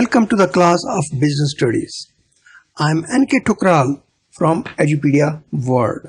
Welcome to the class of Business Studies. I am NK Thukral from Edupedia World.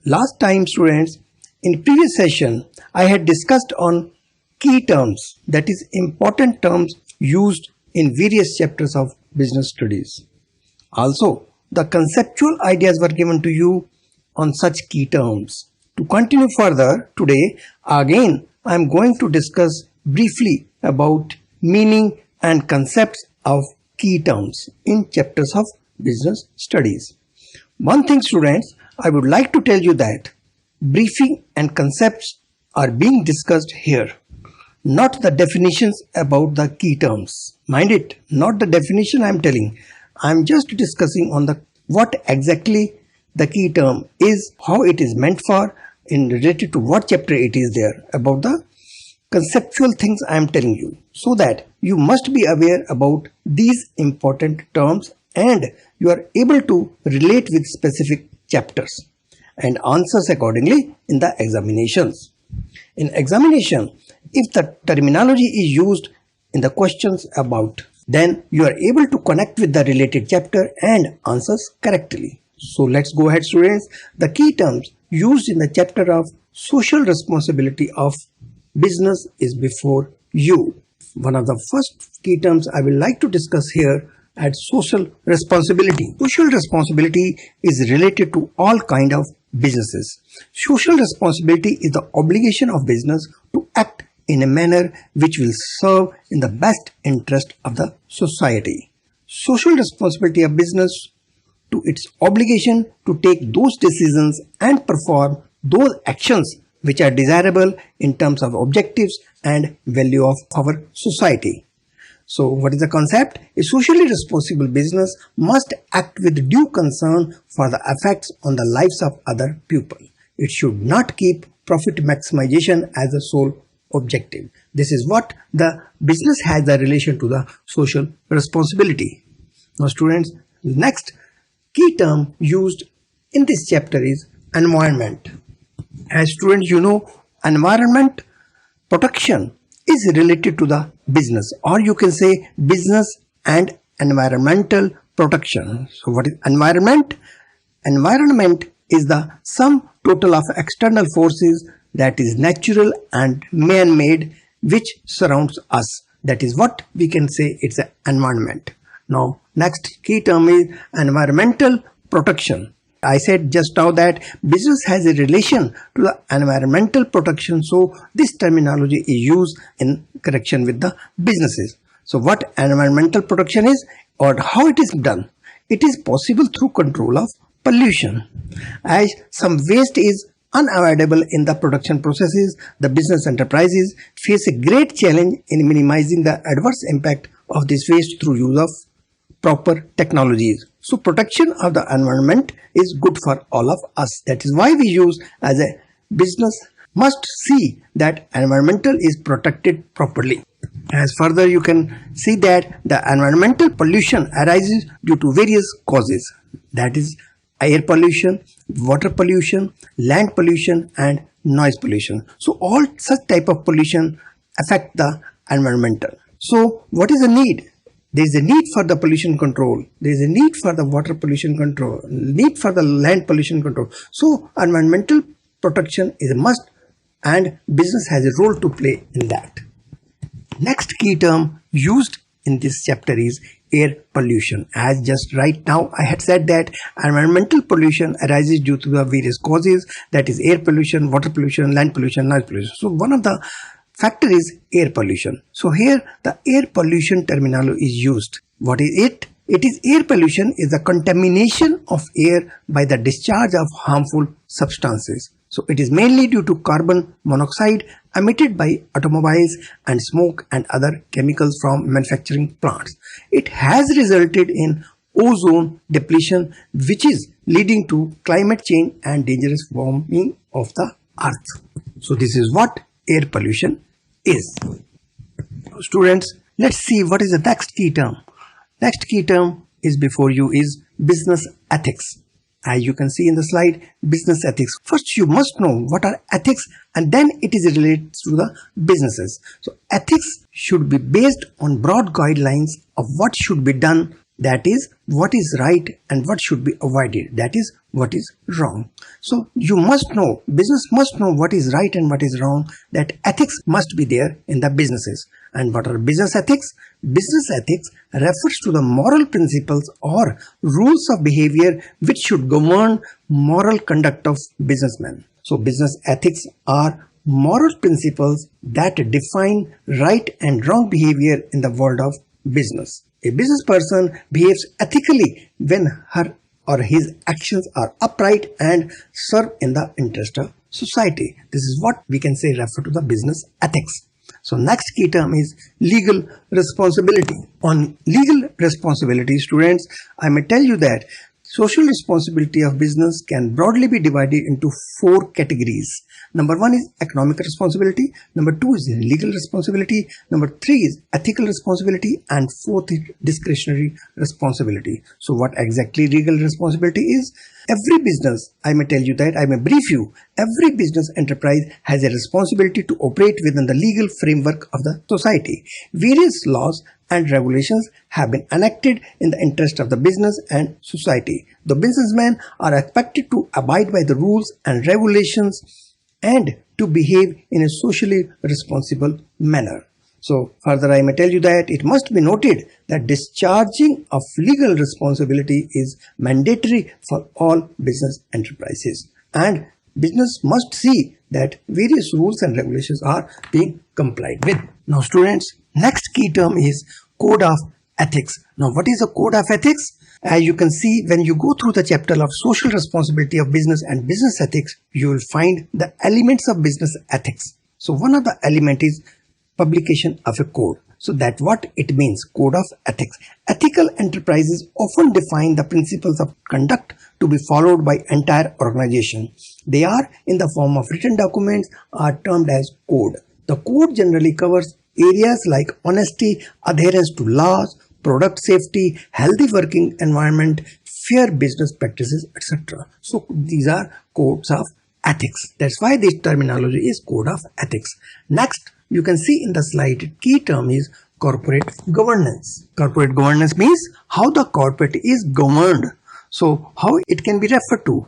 Last time students, in previous session, I had discussed on key terms, that is important terms used in various chapters of Business Studies. Also, the conceptual ideas were given to you on such key terms. To continue further, today again I am going to discuss briefly about meaning and concepts of key terms in chapters of Business Studies. One thing students, I would like to tell you that briefing and concepts are being discussed here, not the definitions about the key terms. Mind it, not the definition I am telling. I am just discussing on the what exactly the key term is, how it is meant for, in related to what chapter it is there, about the conceptual things I am telling you, so that you must be aware about these important terms and you are able to relate with specific chapters and answers accordingly in the examinations. In examination, if the terminology is used in the questions about, then you are able to connect with the related chapter and answers correctly. So let's go ahead students. The key terms used in the chapter of social responsibility of business is before you. One of the first key terms I will like to discuss here at social responsibility. Social responsibility is related to all kind of businesses. Social responsibility is the obligation of business to act in a manner which will serve in the best interest of the society. Social responsibility of business to its obligation to take those decisions and perform those actions which are desirable in terms of objectives and value of our society. So what is the concept? A socially responsible business must act with due concern for the effects on the lives of other people. It should not keep profit maximization as a sole objective. This is what the business has a relation to the social responsibility. Now students, next key term used in this chapter is environment. As students, you know, environment protection is related to the business, or you can say business and environmental protection. So what is environment? Environment is the sum total of external forces that is natural and man-made which surrounds us. That is what we can say it's an environment. Now next key term is environmental protection. I said just now that business has a relation to the environmental protection, so this terminology is used in connection with the businesses. So what environmental protection is or how it is done? It is possible through control of pollution. As some waste is unavoidable in the production processes, the business enterprises face a great challenge in minimizing the adverse impact of this waste through use of proper technologies. So protection of the environment is good for all of us. That is why we use as a business must see that environmental is protected properly. As further you can see that the environmental pollution arises due to various causes. That is air pollution, water pollution, land pollution and noise pollution. So all such type of pollution affect the environmental. So what is the need? There is a need for the pollution control. There is a need for the water pollution control, need for the land pollution control. So environmental protection is a must and business has a role to play in that. Next key term used in this chapter is air pollution. As just right now I had said that environmental pollution arises due to the various causes, that is air pollution, water pollution, land pollution, noise pollution. So one of the factor is air pollution. So here the air pollution terminology is used. What is it? It is air pollution is the contamination of air by the discharge of harmful substances. So it is mainly due to carbon monoxide emitted by automobiles and smoke and other chemicals from manufacturing plants. It has resulted in ozone depletion, which is leading to climate change and dangerous warming of the earth. So this is what air pollution is. Students, let's see what is the next key term. Next key term is before you is business ethics. As you can see in the slide, business ethics. First, you must know what are ethics, and then it is related to the businesses. So ethics should be based on broad guidelines of what should be done, that is what is right, and what should be avoided, that is what is wrong. So you must know, business must know what is right and what is wrong, that ethics must be there in the businesses. And what are business ethics? Business ethics refers to the moral principles or rules of behavior which should govern moral conduct of businessmen. So business ethics are moral principles that define right and wrong behavior in the world of business. A business person behaves ethically when her or his actions are upright and serve in the interest of society. This is what we can say refer to the business ethics. So next key term is legal responsibility. On legal responsibility, students, I may tell you that social responsibility of business can broadly be divided into 4 categories. Number 1 is economic responsibility. Number 2 is legal responsibility. Number 3 is ethical responsibility. And 4th is discretionary responsibility. So what exactly legal responsibility is? Every business, I may tell you that, I may brief you, every business enterprise has a responsibility to operate within the legal framework of the society. Various laws and regulations have been enacted in the interest of the business and society. The businessmen are expected to abide by the rules and regulations and to behave in a socially responsible manner. So further I may tell you that it must be noted that discharging of legal responsibility is mandatory for all business enterprises, and business must see that various rules and regulations are being complied with. Now students, next key term is code of ethics. Now what is a code of ethics? As you can see, when you go through the chapter of social responsibility of business and business ethics, you will find the elements of business ethics. So one of the element is publication of a code. So that what it means, code of ethics. Ethical enterprises often define the principles of conduct to be followed by entire organization. They are in the form of written documents, are termed as code. The code generally covers areas like honesty, adherence to laws, product safety, healthy working environment, fair business practices, etc. So these are codes of ethics. That's why this terminology is code of ethics. Next, you can see in the slide, key term is corporate governance. Corporate governance means how the corporate is governed. So how it can be referred to?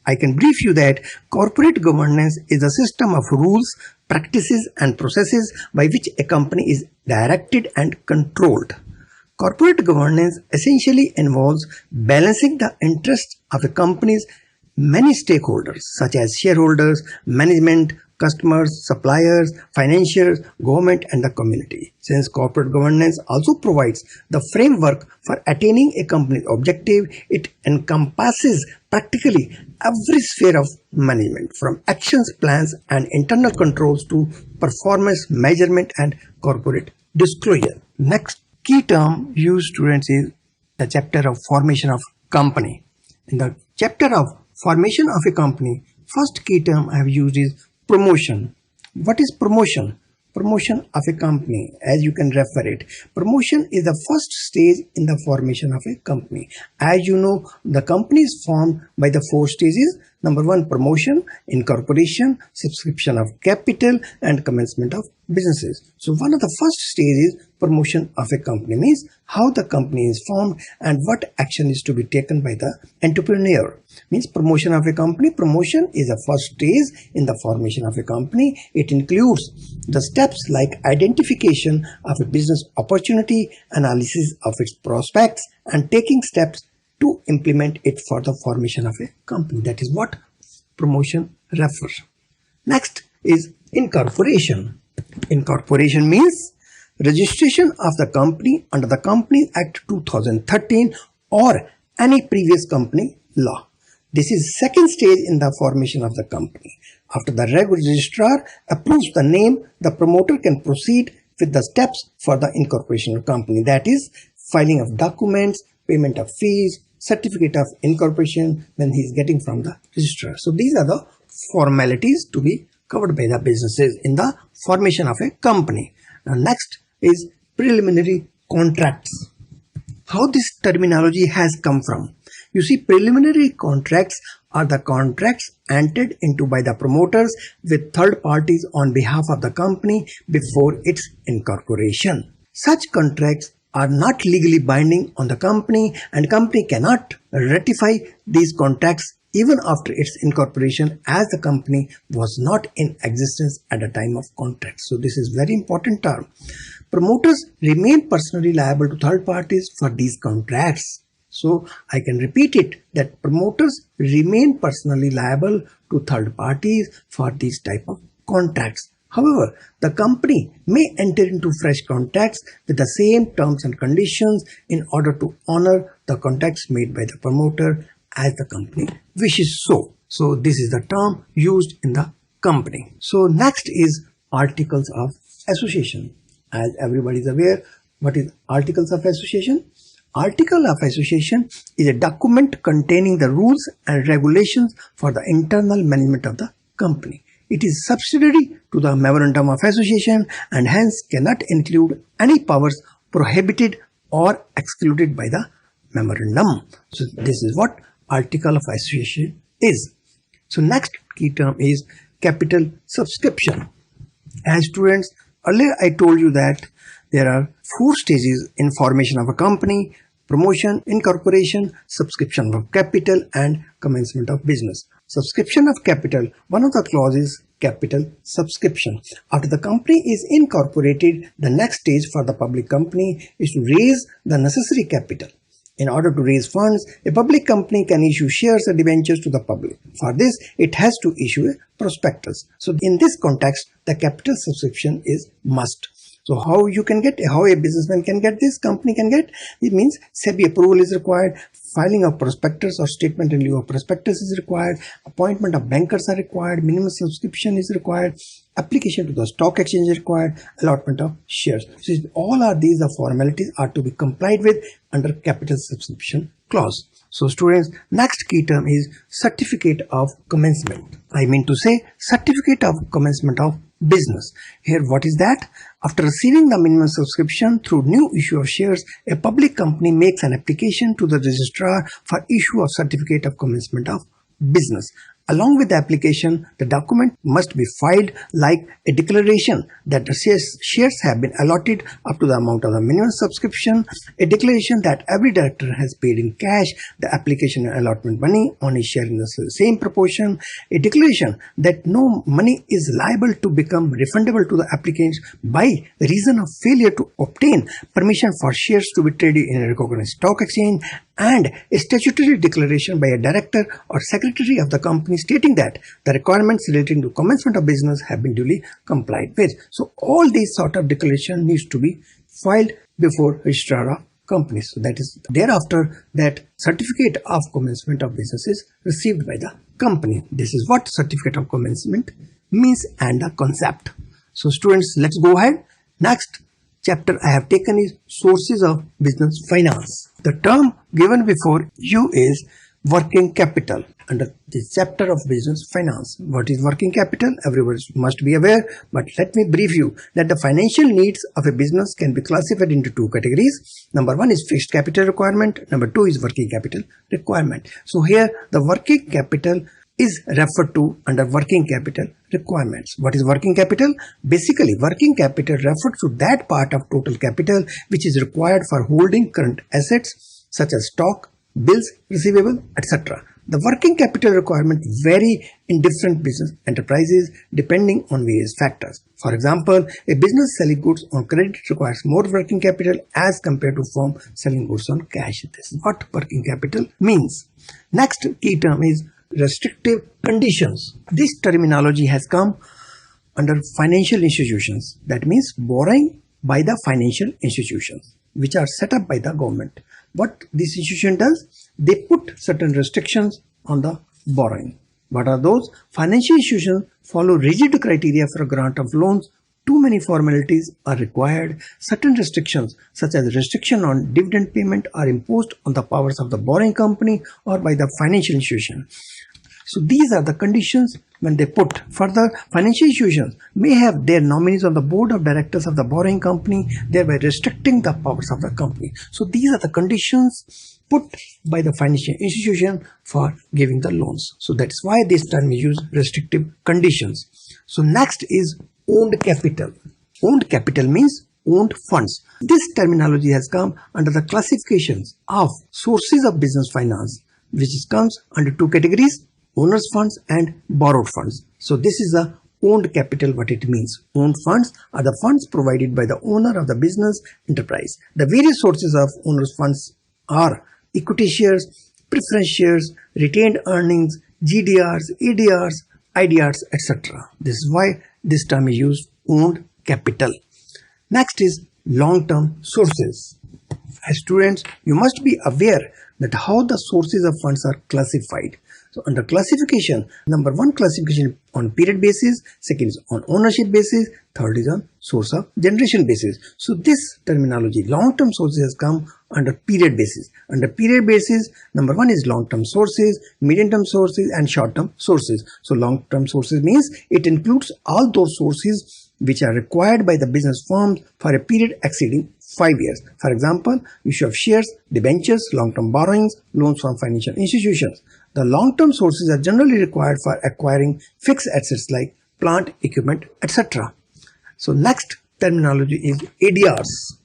I can brief you that corporate governance is a system of rules, practices and processes by which a company is directed and controlled. Corporate governance essentially involves balancing the interests of a company's many stakeholders such as shareholders, management, customers, suppliers, financiers, government and the community. Since corporate governance also provides the framework for attaining a company's objective, it encompasses practically every sphere of management, from actions, plans and internal controls to performance measurement and corporate disclosure. Next key term used, students, is the chapter of formation of company. In the chapter of formation of a company, first key term I have used is promotion. What is promotion? Promotion of a company, as you can refer it. Promotion is the first stage in the formation of a company. As you know, the company is formed by the 4 stages. Number 1, promotion, incorporation, subscription of capital and commencement of businesses. So one of the first stages is promotion of a company, means how the company is formed and what action is to be taken by the entrepreneur. Means promotion of a company. Promotion is the first stage in the formation of a company. It includes the steps like identification of a business opportunity, analysis of its prospects and taking steps to implement it for the formation of a company. That is what promotion refers. Next is incorporation. Incorporation means registration of the company under the Companies Act 2013 or any previous company law. This is second stage in the formation of the company. After the registrar approves the name, the promoter can proceed with the steps for the incorporation of company. That is filing of documents, payment of fees, certificate of incorporation when he is getting from the registrar. So these are the formalities to be covered by the businesses in the formation of a company. Now next is preliminary contracts. How this terminology has come from? You see, preliminary contracts are the contracts entered into by the promoters with third parties on behalf of the company before its incorporation. Such contracts are not legally binding on the company, and company cannot ratify these contracts even after its incorporation, as the company was not in existence at the time of contract. So this is very important term. Promoters remain personally liable to third parties for these contracts. So I can repeat it, that promoters remain personally liable to third parties for these type of contracts. However, the company may enter into fresh contracts with the same terms and conditions in order to honor the contracts made by the promoter as the company wishes so. So this is the term used in the company. So next is Articles of Association. As everybody is aware, what is Articles of Association? Article of Association is a document containing the rules and regulations for the internal management of the company. It is subsidiary to the Memorandum of Association and hence cannot include any powers prohibited or excluded by the Memorandum. So this is what Article of Association is. So next key term is capital subscription. As students, earlier I told you that there are 4 stages in formation of a company: promotion, incorporation, subscription of capital, and commencement of business. Subscription of capital, one of the clauses, capital subscription. After the company is incorporated, the next stage for the public company is to raise the necessary capital. In order to raise funds, a public company can issue shares or debentures to the public. For this, it has to issue a prospectus. So in this context, the capital subscription is must. So how a businessman can get this, company can get, it means SEBI approval is required, filing of prospectus or statement in lieu of prospectus is required, appointment of bankers are required, minimum subscription is required, application to the stock exchange is required, allotment of shares. So all are these the formalities are to be complied with under capital subscription clause. So students, next key term is certificate of commencement. I mean to say certificate of commencement of business. Here what is that? After receiving the minimum subscription through new issue of shares, a public company makes an application to the registrar for issue of certificate of commencement of business. Along with the application, the document must be filed like a declaration that the shares have been allotted up to the amount of the minimum subscription, a declaration that every director has paid in cash the application and allotment money on his share in the same proportion, a declaration that no money is liable to become refundable to the applicants by reason of failure to obtain permission for shares to be traded in a recognized stock exchange, and a statutory declaration by a director or secretary of the company stating that the requirements relating to commencement of business have been duly complied with. So all these sort of declaration needs to be filed before registrar of companies. So that is thereafter that certificate of commencement of business is received by the company. This is what certificate of commencement means and the concept. So students, let's go ahead. Next chapter I have taken is sources of business finance. The term given before you is working capital under this chapter of business finance. What is working capital? Everyone must be aware, but let me brief you that the financial needs of a business can be classified into 2 categories. Number 1 is fixed capital requirement. Number 2 is working capital requirement. So here the working capital is referred to under working capital requirements. What is working capital? Basically, working capital refers to that part of total capital which is required for holding current assets such as stock, bills, receivable, etc. The working capital requirement vary in different business enterprises depending on various factors. For example, a business selling goods on credit requires more working capital as compared to firm selling goods on cash. This is what working capital means. Next key term is restrictive conditions. This terminology has come under financial institutions. That means borrowing by the financial institutions which are set up by the government. What this institution does? They put certain restrictions on the borrowing. What are those? Financial institutions follow rigid criteria for a grant of loans. Too many formalities are required. Certain restrictions such as restriction on dividend payment are imposed on the powers of the borrowing company or by the financial institution. So these are the conditions when they put. Further, financial institutions may have their nominees on the board of directors of the borrowing company, thereby restricting the powers of the company. So these are the conditions put by the financial institution for giving the loans. So that's why this term is used, restrictive conditions. So next is owned capital. Owned capital means owned funds. This terminology has come under the classifications of sources of business finance, which comes under two categories: owners funds and borrowed funds. So this is a owned capital. What it means: owned funds are the funds provided by the owner of the business enterprise. The various sources of owners funds are equity shares, preference shares, retained earnings, GDRs, ADRs, IDRs, etc. This is why this term is used, owned capital. Next is long-term sources. As students, you must be aware that how the sources of funds are classified. So under classification, number one classification on period basis, second is on ownership basis, third is on source of generation basis. So this terminology, long-term sources, has come under period basis. Under period basis, number one is long-term sources, medium-term sources and short-term sources. So long-term sources means it includes all those sources which are required by the business firms for a period exceeding 5 years. For example, issue of shares, debentures, long-term borrowings, loans from financial institutions. The long-term sources are generally required for acquiring fixed assets like plant, equipment, etc. So next terminology is ADRs.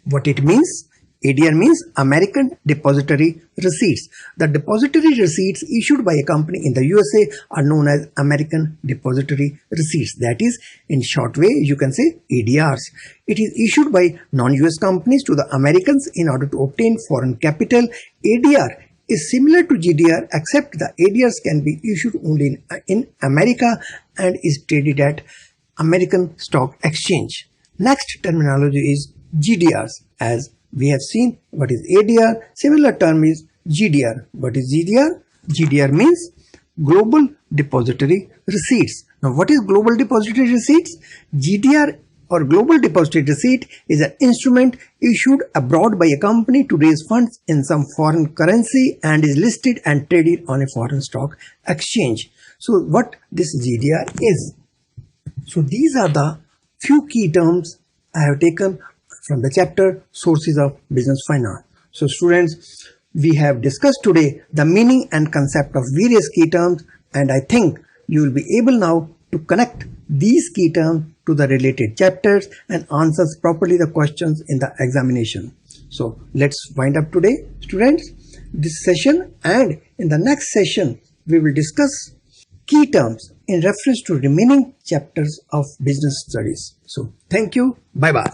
What it means? ADR means American Depository Receipts. The depository receipts issued by a company in the USA are known as American Depository Receipts. That is, in short way, you can say ADRs. It is issued by non-US companies to the Americans in order to obtain foreign capital. ADR is similar to GDR, except the ADRs can be issued only in America and is traded at American Stock Exchange. Next terminology is GDRs. As we have seen what is ADR, similar term is GDR. What is GDR? GDR means Global Depository Receipts. Now what is Global Depository Receipts? GDR or Global Depository Receipt is an instrument issued abroad by a company to raise funds in some foreign currency and is listed and traded on a foreign stock exchange. So what this GDR is? So these are the few key terms I have taken from the chapter Sources of Business Finance. So students, we have discussed today the meaning and concept of various key terms, and I think you will be able now to connect these key terms to the related chapters and answers properly the questions in the examination. So let's wind up today, students, this session, and in the next session we will discuss key terms in reference to remaining chapters of business studies. So thank you. Bye bye.